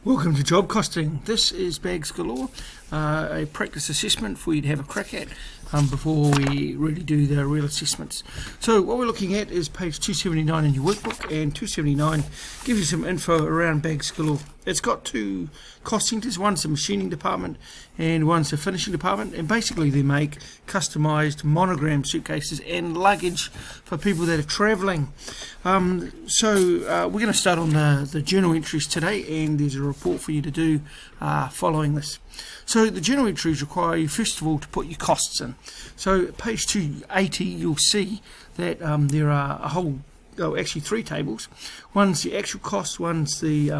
Welcome to Job Costing. This is Bags Galore, a practice assessment for you to have a crack at before we really do the real assessments. So what we're looking at is page 279 in your workbook, and 279 gives you some info around Bags Galore. It's got two cost centres, one's the machining department and one's the finishing department, and basically they make customised monogrammed suitcases and luggage for people that are travelling. We're going to start on the journal entries today, and there's a report for you to do following this. So the journal entries require you first of all to put your costs in. So page 280 you'll see that there are actually three tables. One's the actual cost, one's the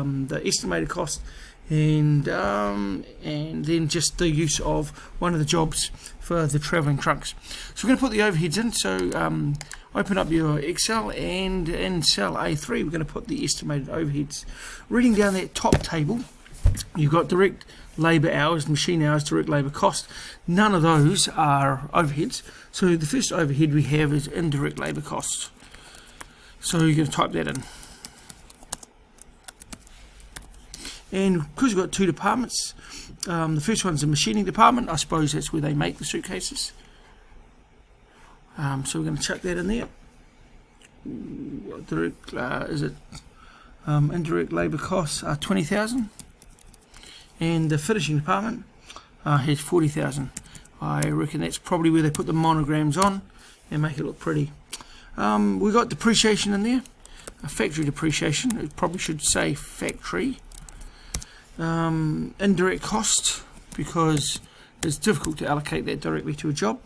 estimated cost, and then just the use of one of the jobs for the travelling trunks. So we're going to put the overheads in. So open up your Excel, and in cell A3 we're going to put the estimated overheads. Reading down that top table, you've got direct labour hours, machine hours, direct labour cost. None of those are overheads. So the first overhead we have is indirect labour costs. So you're going to type that in. And because we've got two departments, the first one's the machining department. I suppose that's where they make the suitcases. So we're going to chuck that in there. Indirect labour costs are 20,000, and the finishing department has 40,000. I reckon that's probably where they put the monograms on and make it look pretty. We've got depreciation in there, factory depreciation. It probably should say factory. Indirect cost, because it's difficult to allocate that directly to a job,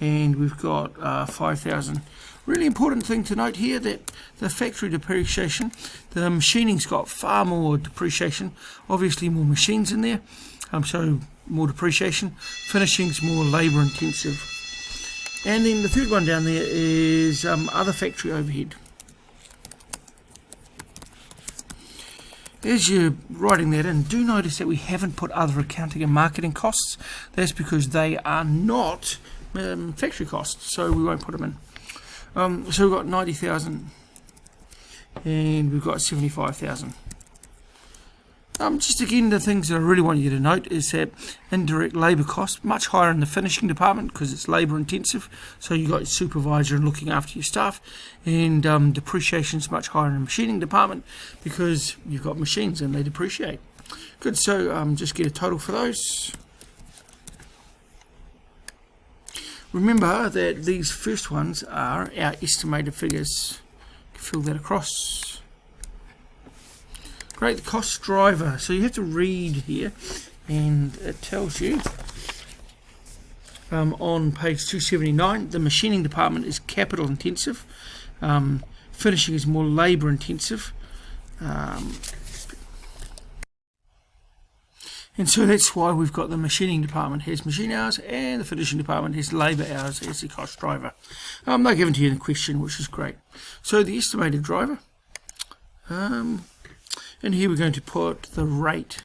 and we've got 5,000. Really important thing to note here that the factory depreciation, the machining's got far more depreciation, obviously more machines in there, so more depreciation. Finishing's more labour intensive. And then the third one down there is other factory overhead. As you're writing that in, do notice that we haven't put other accounting and marketing costs. That's because they are not factory costs, so we won't put them in. So we've got 90,000 and we've got 75,000. Just again, the things that I really want you to note is that indirect labour costs much higher in the finishing department because it's labour intensive. So you've got your supervisor and looking after your staff, and depreciation is much higher in the machining department because you've got machines and they depreciate. Good. So just get a total for those. Remember that these first ones are our estimated figures. Fill that across. Great, the cost driver. So you have to read here, and it tells you on page 279 the machining department is capital intensive, finishing is more labour intensive, and so that's why we've got the machining department has machine hours and the finishing department has labour hours as the cost driver. They're given to you in the question, which is great. So the estimated driver, and here we're going to put the rate.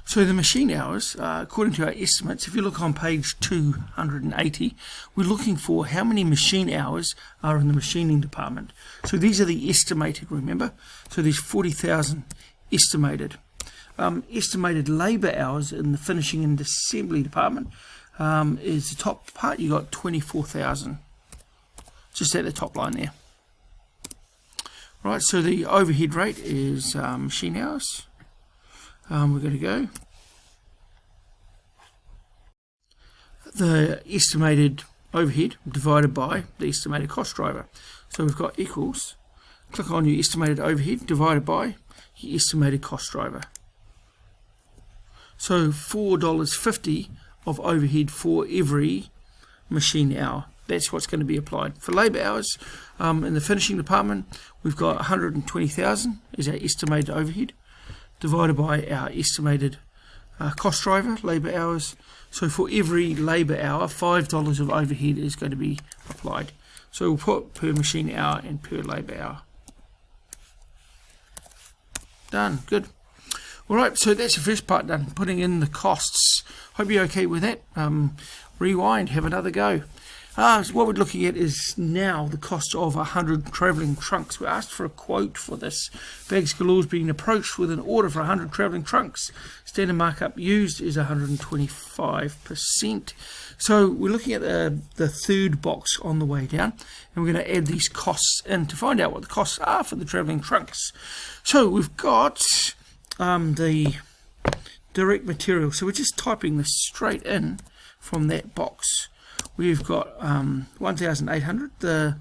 So the machine hours, according to our estimates, if you look on page 280, we're looking for how many machine hours are in the machining department. So these are the estimated, remember? So there's 40,000 estimated. Estimated labour hours in the finishing and assembly department is the top part. You got 24,000, just at the top line there. Right, so the overhead rate is machine hours. We're going to go the estimated overhead divided by the estimated cost driver. So we've got equals, click on your estimated overhead divided by your estimated cost driver. So $4.50 of overhead for every machine hour. That's what's going to be applied. For labour hours, in the finishing department, we've got 120,000 is our estimated overhead, divided by our estimated cost driver, labour hours. So for every labour hour, $5 of overhead is going to be applied. So we'll put per machine hour and per labour hour. Done. Good. Alright, so that's the first part done, putting in the costs. Hope you're okay with that. Rewind, have another go. So what we're looking at is now the cost of 100 travelling trunks. We asked for a quote for this. Bags Galore is being approached with an order for 100 travelling trunks. Standard markup used is 125%. So we're looking at the third box on the way down, and we're going to add these costs in to find out what the costs are for the travelling trunks. So we've got the direct material. So we're just typing this straight in from that box. We've got 1,800, the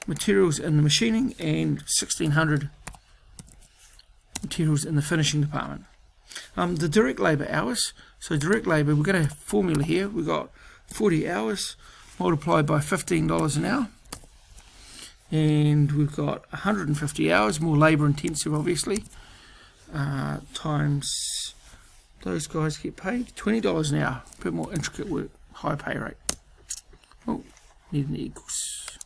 materials in the machining, and 1,600 materials in the finishing department. The direct labour hours, so direct labour, we've got a formula here. We've got 40 hours multiplied by $15 an hour, and we've got 150 hours, more labour intensive obviously, times those guys get paid $20 an hour, a bit more intricate work, high pay rate. Oh, need an equals.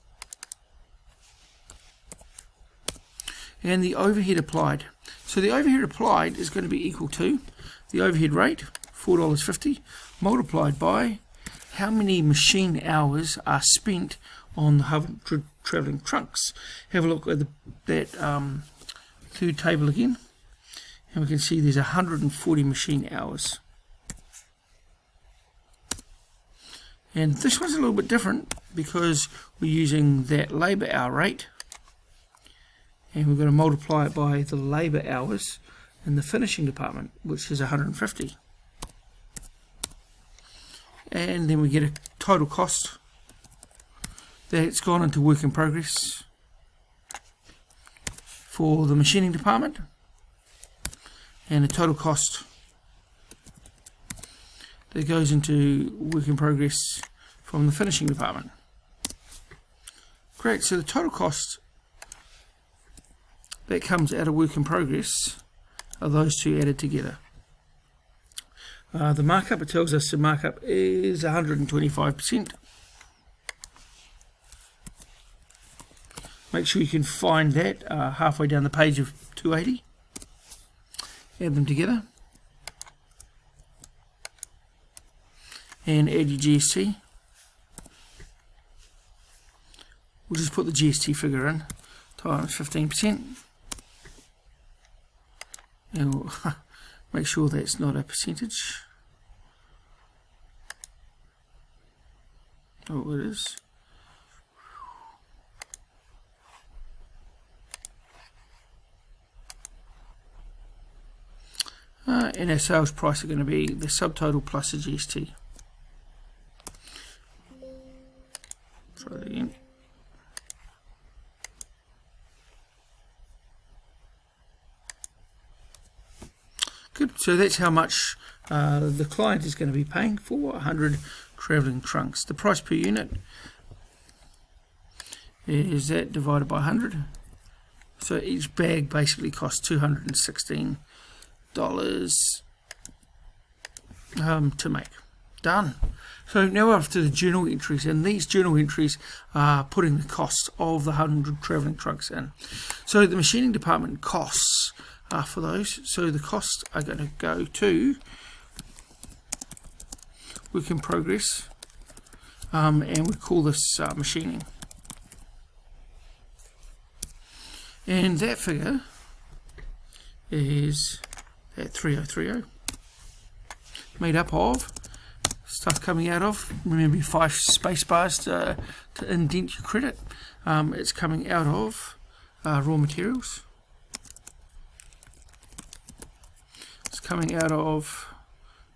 And the overhead applied. So the overhead applied is going to be equal to the overhead rate, $4.50, multiplied by how many machine hours are spent on the 100 travelling trunks. Have a look at that third table again, and we can see there's 140 machine hours. And this one's a little bit different because we're using that labour hour rate, and we're going to multiply it by the labour hours in the finishing department, which is 150. And then we get a total cost that's gone into work in progress for the machining department, and a total cost that goes into work in progress from the finishing department. Great, so the total cost that comes out of work in progress are those two added together. The markup, it tells us the markup is 125%. Make sure you can find that halfway down the page of 280. Add them together and add your GST. We'll just put the GST figure in, times 15%. And we'll make sure that's not a percentage. Oh, it is. And our sales price are going to be the subtotal plus the GST. Try that again. Good, so that's how much the client is going to be paying for 100 travelling trunks. The price per unit is that divided by 100. So each bag basically costs $216 to make. Done. So now we're after the journal entries, and these journal entries are putting the cost of the 100 travelling trunks in. So the machining department costs for those, so the costs are going to go to work in progress, and we call this machining, and that figure is that 3030, made up of stuff coming out of, remember 5 space bars to indent your credit. It's coming out of raw materials, it's coming out of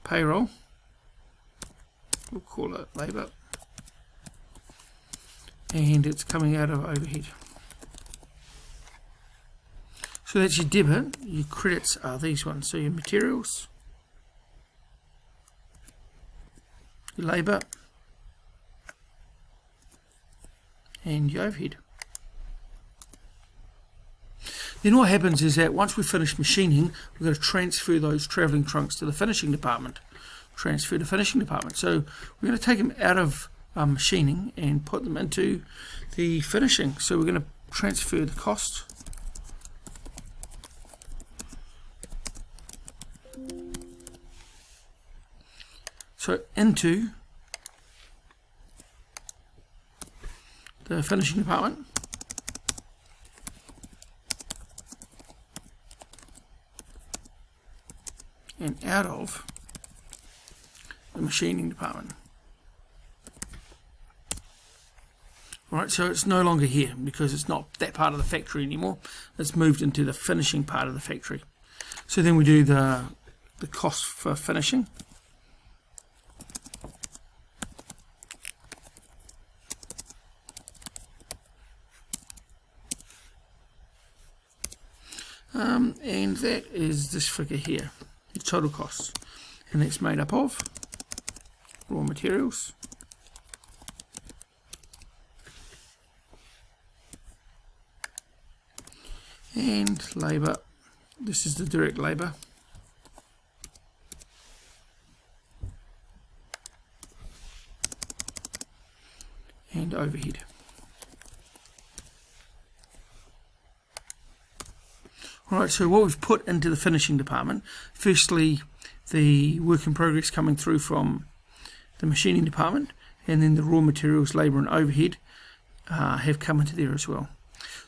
payroll, we'll call it labour, and it's coming out of overhead. So that's your debit. Your credits are these ones. So your materials, your labour, and your overhead. Then what happens is that once we finish machining, we're going to transfer those travelling trunks to the finishing department. Transfer to finishing department. So we're going to take them out of machining and put them into the finishing. So we're going to transfer the cost into the finishing department. And out of the machining department. Right, so it's no longer here because it's not that part of the factory anymore. It's moved into the finishing part of the factory. So then we do the cost for finishing. And that is this figure here, the total costs. And that's made up of raw materials, and labour. This is the direct labour, and overhead. Alright, so what we've put into the finishing department, firstly the work in progress coming through from the machining department, and then the raw materials, labour and overhead have come into there as well.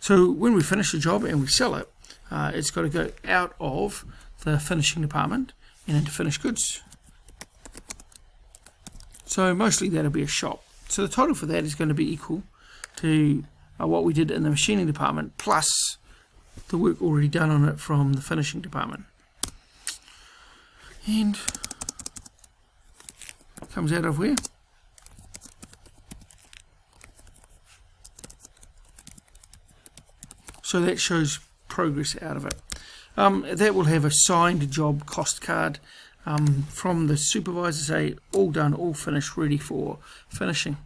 So when we finish the job and we sell it, it's got to go out of the finishing department and into finished goods. So mostly that'll be a shop. So the total for that is going to be equal to what we did in the machining department plus the work already done on it from the finishing department. And comes out of where? So that shows progress out of it. That will have a signed job cost card from the supervisor, say all done, all finished, ready for finishing.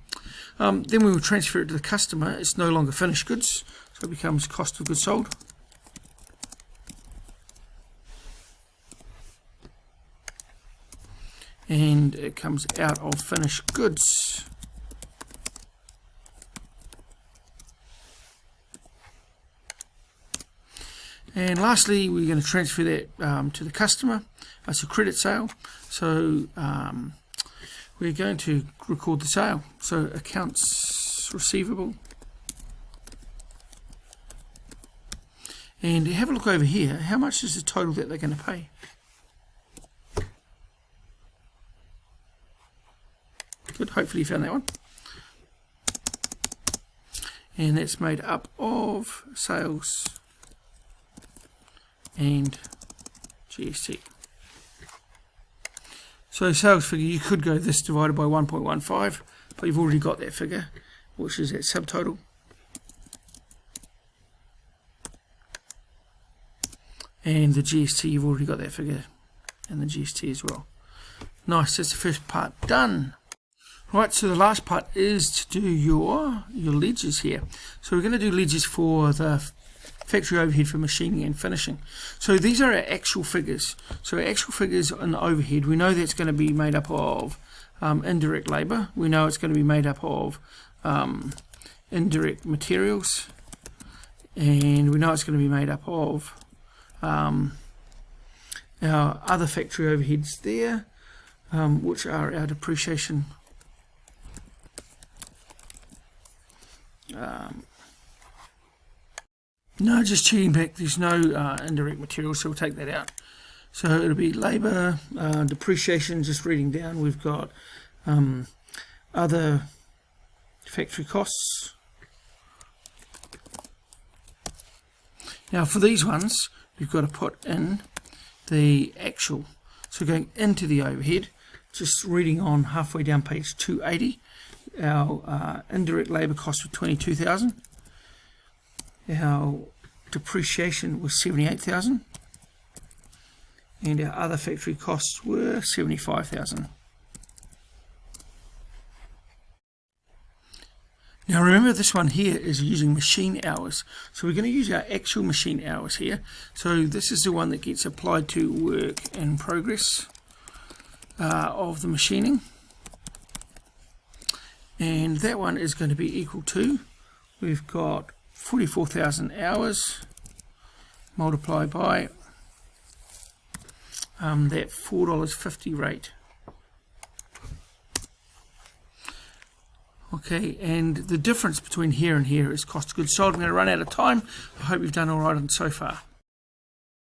Then we will transfer it to the customer. It's no longer finished goods, so it becomes cost of goods sold. And it comes out of finished goods. And lastly, we're going to transfer that to the customer. It's a credit sale, so we're going to record the sale. So accounts receivable. And have a look over here. How much is the total that they're going to pay? Good, hopefully you found that one. And that's made up of sales and GST. So sales figure, you could go this divided by 1.15, but you've already got that figure, which is that subtotal. And the GST, you've already got that figure, and the GST as well. Nice, that's the first part done. Right, so the last part is to do your ledgers here. So we're going to do ledgers for the factory overhead for machining and finishing. So these are our actual figures. So our actual figures on the overhead, we know that's going to be made up of indirect labour. We know it's going to be made up of indirect materials. And we know it's going to be made up of our other factory overheads there, which are our depreciation. No, just checking back, there's no indirect material, so we'll take that out. So it'll be labour, depreciation, just reading down, we've got other factory costs. Now for these ones, we've got to put in the actual. So going into the overhead, just reading on halfway down page 280, our indirect labour costs were 22,000. Our depreciation was 78,000, and our other factory costs were 75,000. Now remember, this one here is using machine hours, so we're going to use our actual machine hours here. So this is the one that gets applied to work in progress of the machining, and that one is going to be equal to, we've got 44,000 hours multiplied by that $4.50 rate. Okay, and the difference between here and here is cost of goods sold. I'm going to run out of time. I hope you've done all right on so far.